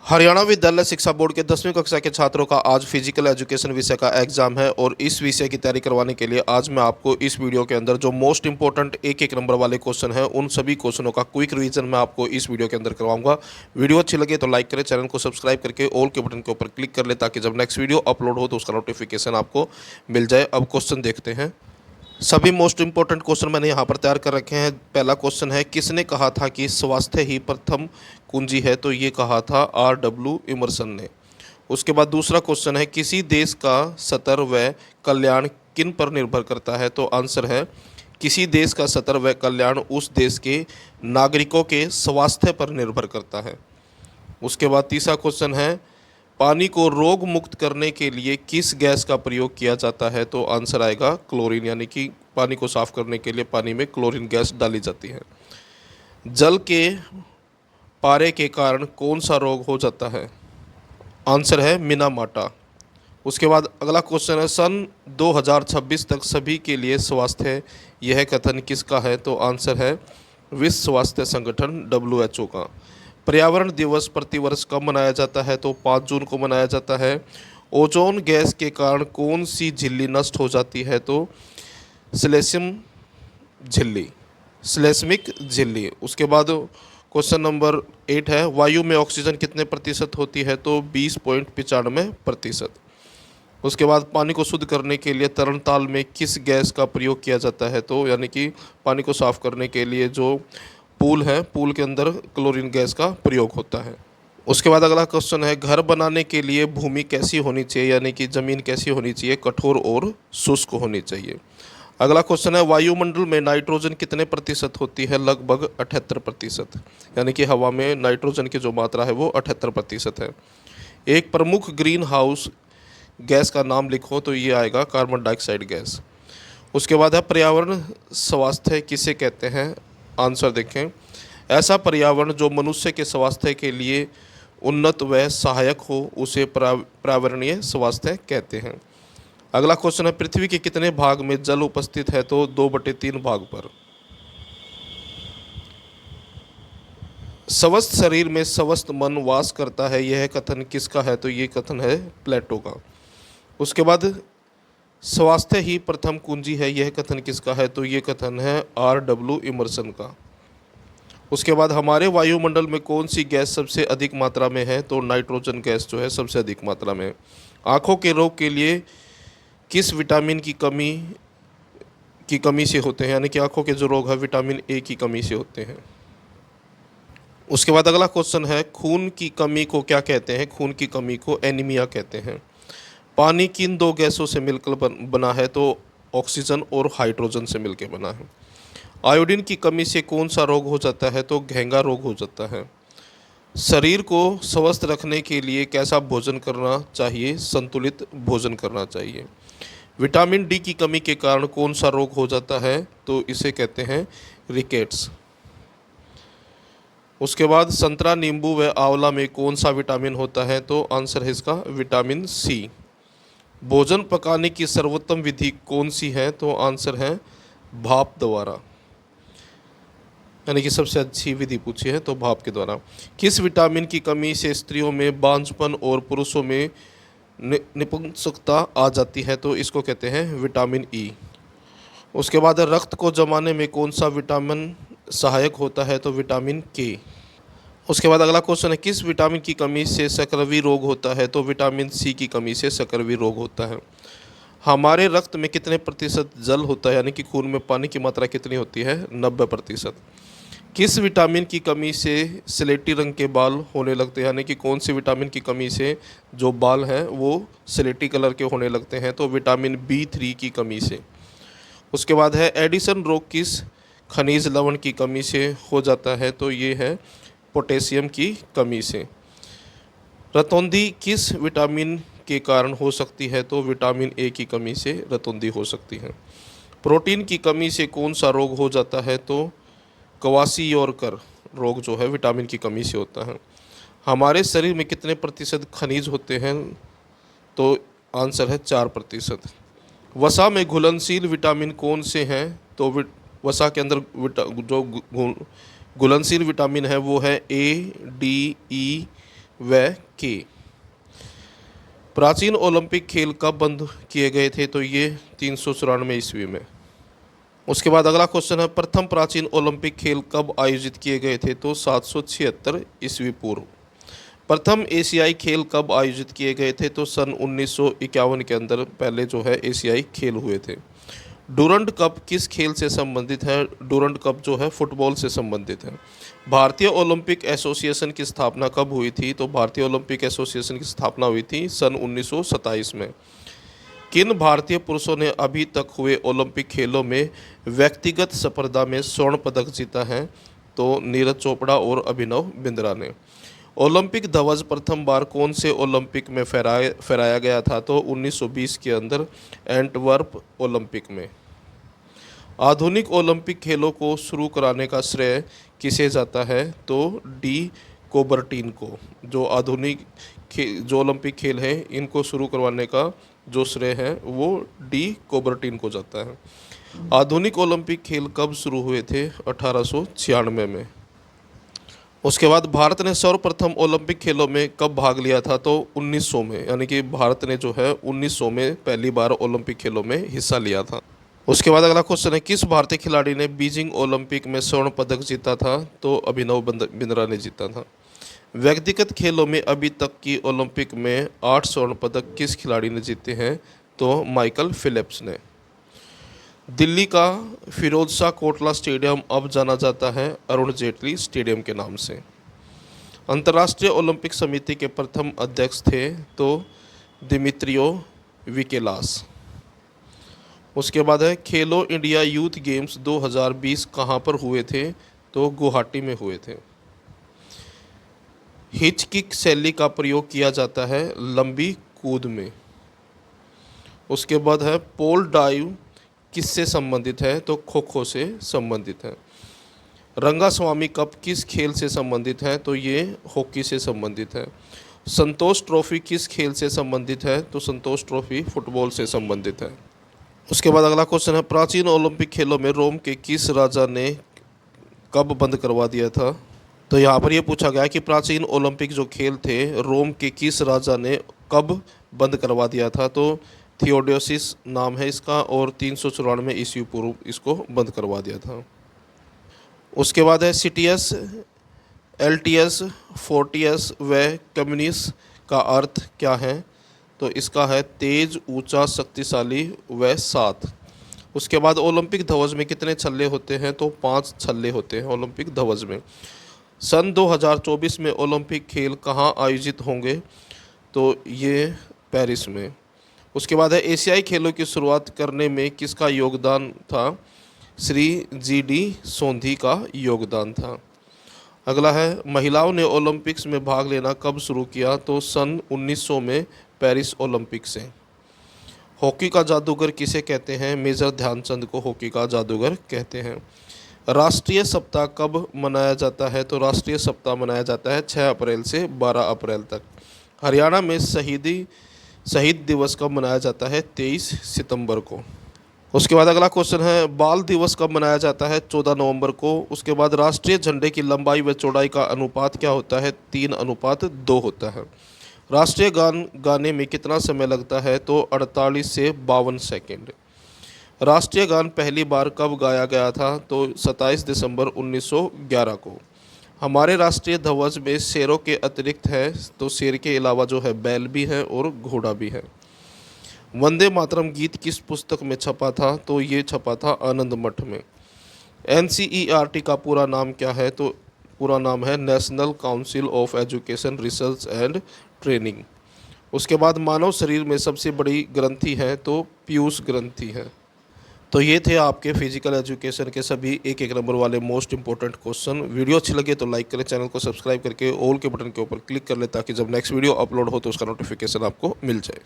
हरियाणा विद्यालय शिक्षा बोर्ड के 10वीं कक्षा के छात्रों का आज फिजिकल एजुकेशन विषय का एग्जाम है और इस विषय की तैयारी करवाने के लिए आज मैं आपको इस वीडियो के अंदर जो मोस्ट इंपॉर्टेंट एक एक नंबर वाले क्वेश्चन हैं उन सभी क्वेश्चनों का क्विक रिवीजन मैं आपको इस वीडियो के अंदर करवाऊंगा। वीडियो अच्छी लगे तो लाइक करें, चैनल को सब्सक्राइब करके ऑल के बटन के ऊपर क्लिक कर ले ताकि जब नेक्स्ट वीडियो अपलोड हो तो उसका नोटिफिकेशन आपको मिल जाए। अब क्वेश्चन देखते हैं। सभी मोस्ट इंपॉर्टेंट क्वेश्चन मैंने यहाँ पर तैयार कर रखे हैं। पहला क्वेश्चन है, किसने कहा था कि स्वास्थ्य ही प्रथम कुंजी है? तो ये कहा था R.W. इमर्सन ने। उसके बाद दूसरा क्वेश्चन है, किसी देश का स्तर व कल्याण किन पर निर्भर करता है? तो आंसर है, किसी देश का स्तर व कल्याण उस देश के नागरिकों के स्वास्थ्य पर निर्भर करता है। उसके बाद तीसरा क्वेश्चन है, पानी को रोग मुक्त करने के लिए किस गैस का प्रयोग किया जाता है? तो आंसर आएगा क्लोरीन, यानी कि पानी को साफ करने के लिए पानी में क्लोरीन गैस डाली जाती है। जल के पारे के कारण कौन सा रोग हो जाता है? आंसर है मिनामाटा। उसके बाद अगला क्वेश्चन है, सन 2026 तक सभी के लिए स्वास्थ्य, यह कथन किसका है? तो आंसर है विश्व स्वास्थ्य संगठन WHO का। पर्यावरण दिवस प्रतिवर्ष कब मनाया जाता है? तो 5 जून को मनाया जाता है। ओजोन गैस के कारण कौन सी झिल्ली नष्ट हो जाती है? तो श्लेष्मिक झिल्ली। उसके बाद क्वेश्चन नंबर 8 है, वायु में ऑक्सीजन कितने प्रतिशत होती है? तो 20.95%। उसके बाद पानी को शुद्ध करने के लिए तरल ताल में किस गैस का प्रयोग किया जाता है? तो यानी कि पानी को साफ करने के लिए जो पूल है, पूल के अंदर क्लोरीन गैस का प्रयोग होता है। उसके बाद अगला क्वेश्चन है, घर बनाने के लिए भूमि कैसी होनी चाहिए? यानी कि ज़मीन कैसी होनी चाहिए? कठोर और शुष्क होनी चाहिए। अगला क्वेश्चन है, वायुमंडल में नाइट्रोजन कितने प्रतिशत होती है? लगभग 78%, यानी कि हवा में नाइट्रोजन की जो मात्रा है वो 78% है। एक प्रमुख ग्रीन हाउस गैस का नाम लिखो, तो ये आएगा कार्बन डाइऑक्साइड गैस। उसके बाद है, पर्यावरण स्वास्थ्य किसे कहते हैं? आंसर देखें, ऐसा पर्यावरण जो मनुष्य के स्वास्थ्य के लिए उन्नत व सहायक हो उसे पर्यावरणीय स्वास्थ्य कहते हैं। अगला क्वेश्चन है, पृथ्वी के कितने भाग में जल उपस्थित है? तो 2/3 भाग पर। स्वस्थ शरीर में स्वस्थ मन वास करता है, यह कथन किसका है? तो ये कथन है प्लेटो का। उसके बाद स्वास्थ्य ही प्रथम कुंजी है, यह कथन किसका है? तो ये कथन है R.W. इमर्सन का। उसके बाद हमारे वायुमंडल में कौन सी गैस सबसे अधिक मात्रा में है? तो नाइट्रोजन गैस जो है सबसे अधिक मात्रा में। आँखों के रोग के लिए किस विटामिन की कमी से होते हैं? यानी कि आँखों के जो रोग है विटामिन A की कमी से होते हैं। उसके बाद अगला क्वेश्चन है, खून की कमी को क्या कहते हैं? खून की कमी को एनीमिया कहते हैं। पानी किन 2 गैसों से मिलकर बना है? तो ऑक्सीजन और हाइड्रोजन से मिलकर बना है। आयोडीन की कमी से कौन सा रोग हो जाता है? तो घेंगा रोग हो जाता है। शरीर को स्वस्थ रखने के लिए कैसा भोजन करना चाहिए? संतुलित भोजन करना चाहिए। विटामिन डी की कमी के कारण कौन सा रोग हो जाता है? तो इसे कहते हैं रिकेट्स। उसके बाद संतरा, नींबू व आंवला में कौन सा विटामिन होता है? तो आंसर है इसका विटामिन C। भोजन पकाने की सर्वोत्तम विधि कौन सी है? तो आंसर है भाप द्वारा, यानी कि सबसे अच्छी विधि पूछी है तो भाप के द्वारा। किस विटामिन की कमी से स्त्रियों में बांझपन और पुरुषों में नपुंसकता आ जाती है? तो इसको कहते हैं विटामिन E। उसके बाद रक्त को जमाने में कौन सा विटामिन सहायक होता है? तो विटामिन K। उसके बाद अगला क्वेश्चन है, किस विटामिन की कमी से सकरवी रोग होता है? तो विटामिन C की कमी से सकरवी रोग होता है। हमारे रक्त में कितने प्रतिशत जल होता है? यानी कि खून में पानी की मात्रा कितनी होती है? 90%। किस विटामिन की कमी से स्लेटी रंग के बाल होने लगते हैं? यानी कि कौन सी विटामिन की कमी से जो बाल हैं वो स्लेटी कलर के होने लगते हैं? तो विटामिन B3 की कमी से। उसके बाद है, एडिसन रोग किस खनिज लवण की कमी से हो जाता है? तो ये है पोटेशियम की कमी से। रतौंधी किस विटामिन के कारण हो सकती है? तो विटामिन A की कमी से रतौंधी हो सकती है। प्रोटीन की कमी से कौन सा रोग हो जाता है? तो क्वाशियोरकर रोग जो है विटामिन की कमी से होता है। हमारे शरीर में कितने प्रतिशत खनिज होते हैं? तो आंसर है 4%। वसा में घुलनशील विटामिन कौन से हैं? तो वसा के अंदर जो घुलनशील विटामिन है वो है A, D, E, व के। प्राचीन ओलंपिक खेल कब बंद किए गए थे? तो ये 394 ईस्वी में। उसके बाद अगला क्वेश्चन है, प्रथम प्राचीन ओलंपिक खेल कब आयोजित किए गए थे? तो 776 ईस्वी पूर्व। प्रथम एशियाई खेल कब आयोजित किए गए थे? तो सन 1951 के अंदर पहले जो है एशियाई खेल हुए थे। डूरंड कप किस खेल से संबंधित है? डूरंड कप जो है फुटबॉल से संबंधित है। भारतीय ओलंपिक एसोसिएशन की स्थापना कब हुई थी? तो भारतीय ओलंपिक एसोसिएशन की स्थापना हुई थी सन 1927 में। किन भारतीय पुरुषों ने अभी तक हुए ओलंपिक खेलों में व्यक्तिगत स्पर्धा में स्वर्ण पदक जीता है? तो नीरज चोपड़ा और अभिनव बिंद्रा ने। ओलंपिक ध्वज प्रथम बार कौन से ओलंपिक में फहराया गया था? तो 1920 के अंदर एंटवर्प ओलंपिक में। आधुनिक ओलंपिक खेलों को शुरू कराने का श्रेय किसे जाता है? तो डी कोबर्टिन को। जो आधुनिक जो ओलंपिक खेल हैं इनको शुरू करवाने का जो श्रेय है वो डी कोबर्टिन को जाता है। आधुनिक ओलंपिक खेल कब शुरू हुए थे? 1896 में। उसके बाद भारत ने सर्वप्रथम ओलंपिक खेलों में कब भाग लिया था? तो 1900 में, यानी कि भारत ने जो है 1900 में पहली बार ओलंपिक खेलों में हिस्सा लिया था। उसके बाद अगला क्वेश्चन है, किस भारतीय खिलाड़ी ने बीजिंग ओलंपिक में स्वर्ण पदक जीता था? तो अभिनव बिंद्रा ने जीता था। व्यक्तिगत खेलों में अभी तक की ओलंपिक में 8 स्वर्ण पदक किस खिलाड़ी ने जीते हैं? तो माइकल फिलिप्स ने। दिल्ली का फिरोज शाह कोटला स्टेडियम अब जाना जाता है अरुण जेटली स्टेडियम के नाम से। अंतर्राष्ट्रीय ओलंपिक समिति के प्रथम अध्यक्ष थे तो दिमित्रियो विकेलास। उसके बाद है, खेलो इंडिया यूथ गेम्स 2020 कहाँ पर हुए थे? तो गुवाहाटी में हुए थे। हिच किक शैली का प्रयोग किया जाता है लंबी कूद में। उसके बाद है, पोल डाइव किससे संबंधित है? तो खो खो से संबंधित है। रंगास्वामी कप किस खेल से संबंधित है? तो ये हॉकी से संबंधित है। संतोष ट्रॉफी किस खेल से संबंधित है? तो संतोष ट्रॉफी फुटबॉल से संबंधित है। उसके बाद अगला क्वेश्चन है, प्राचीन ओलंपिक खेलों में रोम के किस राजा ने कब बंद करवा दिया था? तो यहाँ पर ये पूछा गया कि प्राचीन ओलंपिक जो खेल थे रोम के किस राजा ने कब बंद करवा दिया था? तो थियोडोसिस नाम है इसका और 394 ईस्वी पूर्व इसको बंद करवा दिया था। उसके बाद है, सिटियस, एल्टियस, फोर्टियस व कम्युनिस का अर्थ क्या है? तो इसका है तेज, ऊंचा, शक्तिशाली व सात। उसके बाद ओलंपिक ध्वज में कितने छल्ले होते हैं? तो 5 छल्ले होते हैं ओलंपिक ध्वज में। सन 2024 में ओलंपिक खेल कहाँ आयोजित होंगे? तो ये पेरिस में। उसके बाद है, एशियाई खेलों की शुरुआत करने में किसका योगदान था? श्री जी.डी. सोंधी का योगदान था। अगला है, महिलाओं ने ओलंपिक्स में भाग लेना कब शुरू किया? तो सन 1900 में पेरिस ओलंपिक से। हॉकी का जादूगर किसे कहते हैं? मेजर ध्यानचंद को हॉकी का जादूगर कहते हैं। राष्ट्रीय सप्ताह कब मनाया जाता है? तो राष्ट्रीय सप्ताह मनाया जाता है 6 अप्रैल से 12 अप्रैल तक। हरियाणा में शहीद दिवस कब मनाया जाता है? 23 सितंबर को। उसके बाद अगला क्वेश्चन है, बाल दिवस कब मनाया जाता है? 14 नवंबर को। उसके बाद राष्ट्रीय झंडे की लंबाई व चौड़ाई का अनुपात क्या होता है? 3:2 होता है। राष्ट्रीय गान गाने में कितना समय लगता है? तो 48 से 52 सेकेंड। राष्ट्रीय गान पहली बार कब गाया गया था? तो 27 दिसंबर 1911 को। हमारे राष्ट्रीय ध्वज में शेरों के अतिरिक्त है तो शेर के अलावा जो है बैल भी है और घोड़ा भी है। वंदे मातरम गीत किस पुस्तक में छपा था? तो ये छपा था आनंद मठ में। NCERT का पूरा नाम क्या है? तो पूरा नाम है national council of education research and training. उसके बाद मानव शरीर में सबसे बड़ी ग्रंथि है तो पीयूष ग्रंथि है। तो ये थे आपके फिजिकल एजुकेशन के सभी एक नंबर वाले मोस्ट इंपॉर्टेंट क्वेश्चन। वीडियो अच्छी लगे तो लाइक करें, चैनल को सब्सक्राइब करके ऑल के बटन के ऊपर क्लिक कर लें ताकि जब नेक्स्ट वीडियो अपलोड हो तो उसका नोटिफिकेशन आपको मिल जाए।